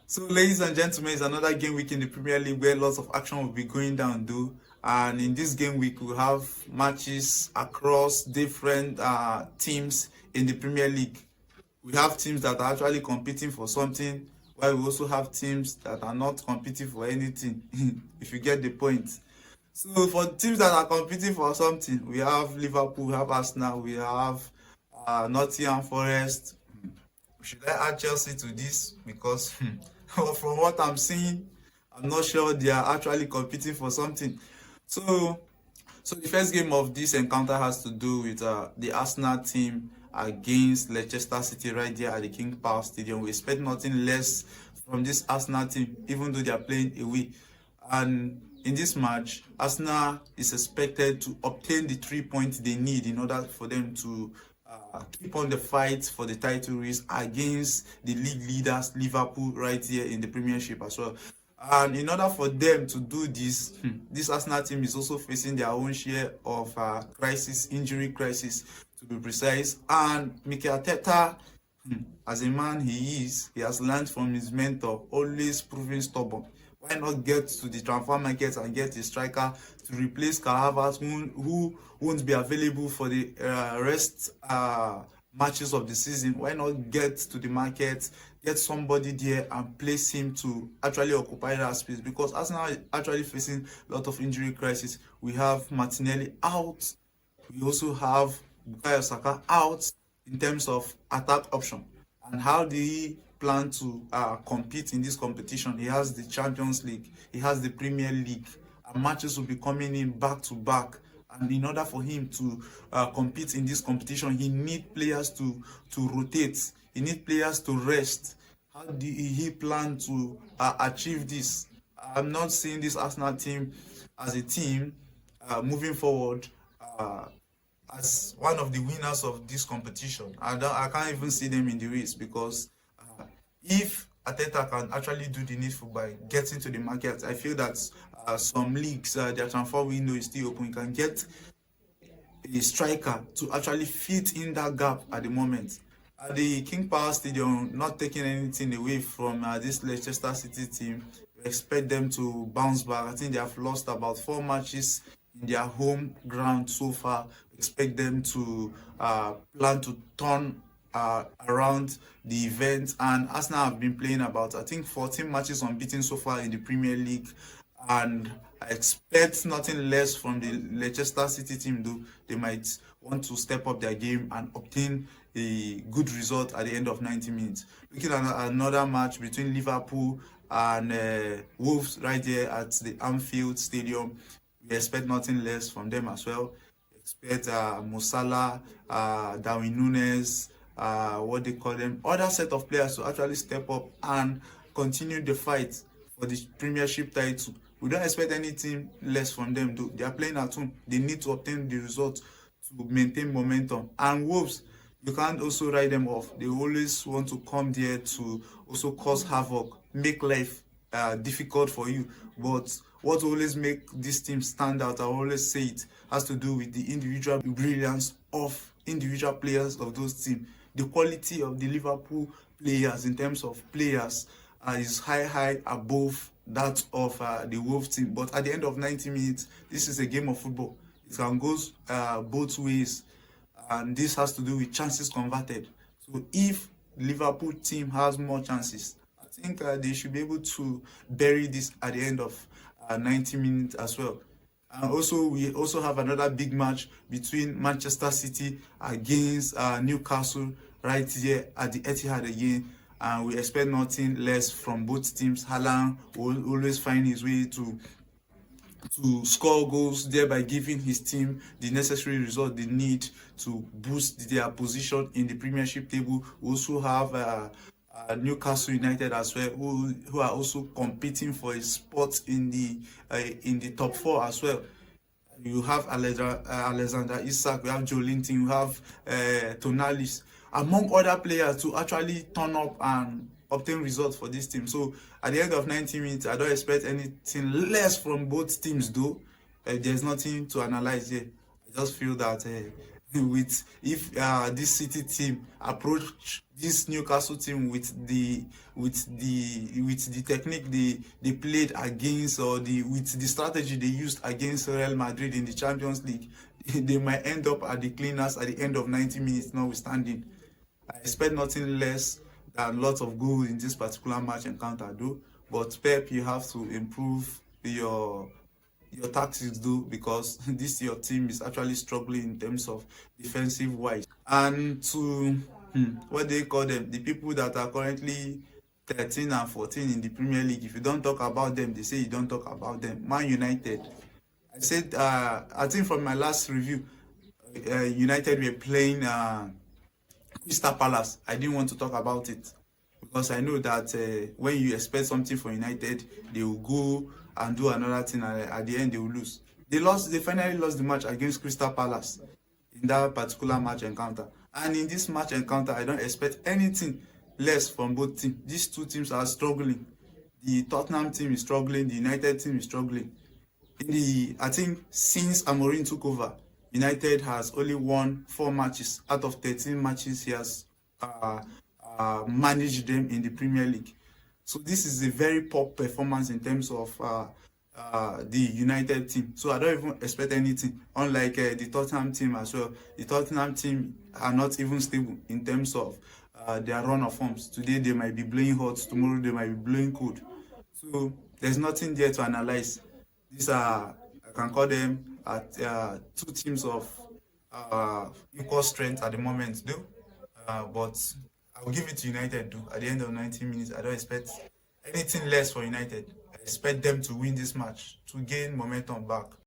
So, ladies and gentlemen, it's another game week in the Premier League where lots of action will be going down, though. And in this game week, we have matches across different teams in the Premier League. We have teams that are actually competing for something, while we also have teams that are not competing for anything, if you get the point. So, for teams that are competing for something, we have Liverpool, we have Arsenal, we have Nottingham Forest. Should I add Chelsea to this? Because from what I'm seeing, I'm not sure they are actually competing for something. So, so the first game of this encounter has to do with the Arsenal team against Leicester City right there at the King Power Stadium. We expect nothing less from this Arsenal team, even though they are playing away. And in this match, Arsenal is expected to obtain the 3 points they need in order for them to keep on the fight for the title race against the league leaders Liverpool right here in the Premiership as well. And in order for them to do this, this Arsenal team is also facing their own share of injury crisis to be precise. And Mikel Arteta, as a man he is, he has learned from his mentor, always proving stubborn. Why not get to the transfer market and get a striker to replace Kai Havertz, who won't be available for the rest matches of the season? Why not get to the market, get somebody there and place him to actually occupy that space? Because Arsenal is actually facing a lot of injury crisis. We have Martinelli out. We also have Bukayo Saka out in terms of attack option. And how do he plan to compete in this competition? He has the Champions League, he has the Premier League, and matches will be coming in back to back. And in order for him to compete in this competition, he needs players to rotate. He needs players to rest. How do he plan to achieve this? I'm not seeing this Arsenal team as a team moving forward as one of the winners of this competition. I can't even see them in the race, because if Arteta can actually do the needful by getting to the market, I feel that some leagues, their transfer window is still open. You can get a striker to actually fit in that gap at the moment. At the King Power Stadium, not taking anything away from this Leicester City team, we expect them to bounce back. I think they have lost about 4 matches in their home ground so far. We expect them to plan to turn around the event. And Arsenal have been playing about, I think, 14 matches unbeaten so far in the Premier League, and I expect nothing less from the Leicester City team, though they might want to step up their game and obtain a good result at the end of 90 minutes. Looking at another match between Liverpool and Wolves right there at the Anfield Stadium, we expect nothing less from them as well. We expect Mo Salah, Darwin Núñez, what they call them, other set of players to actually step up and continue the fight for the Premiership title. We don't expect anything less from them, though. They are playing at home. They need to obtain the result to maintain momentum. And Wolves, you can't also write them off. They always want to come there to also cause havoc, make life difficult for you. But what always make this team stand out, I always say it, has to do with the individual brilliance of individual players of those teams. The quality of the Liverpool players in terms of players is high above that of the Wolves team. But at the end of 90 minutes, this is a game of football. It can go both ways, and this has to do with chances converted. So if Liverpool team has more chances, I think they should be able to bury this at the end of 90 minutes as well. And also, we also have another big match between Manchester City against Newcastle right here at the Etihad again. And we expect nothing less from both teams. Haaland will always find his way to score goals, thereby giving his team the necessary result they need to boost their position in the Premiership table. We also have Newcastle United as well, who are also competing for a spot in the top 4 as well. You have Alexander Isak, we have Joe Linton, you have Tonali, among other players, to actually turn up and obtain results for this team. So at the end of 90 minutes, I don't expect anything less from both teams, though. There's nothing to analyze here. I just feel that with if this City team approach this Newcastle team with the technique they played against, or with the strategy they used against Real Madrid in the Champions League, they might end up at the cleaners at the end of 90 minutes, notwithstanding. I expect nothing less than lots of goals in this particular match encounter, though. But Pep, you have to improve your tactics, though, because this your team is actually struggling in terms of defensive wise. And to what they call them, the people that are currently 13 and 14 in the Premier League, if you don't talk about them, they say you don't talk about them. Man United, I said, I think from my last review, United were playing Crystal Palace. I didn't want to talk about it because I know that when you expect something from United, they will go and do another thing, and at the end they will lose. They finally lost the match against Crystal Palace in that particular match encounter. And in this match encounter, I don't expect anything less from both teams. These two teams are struggling. The Tottenham team is struggling. The United team is struggling. I think since Amorim took over, United has only won 4 matches out of 13 matches he has managed them in the Premier League. So this is a very poor performance in terms of the United team. So I don't even expect anything. Unlike the Tottenham team as well. The Tottenham team are not even stable in terms of their run of forms. Today they might be blowing hot. Tomorrow they might be blowing cold. So there's nothing there to analyze. These are, I can call them two teams of equal strength at the moment, though. But I'll give it to United, though. At the end of 90 minutes, I don't expect anything less for United. I expect them to win this match, to gain momentum back.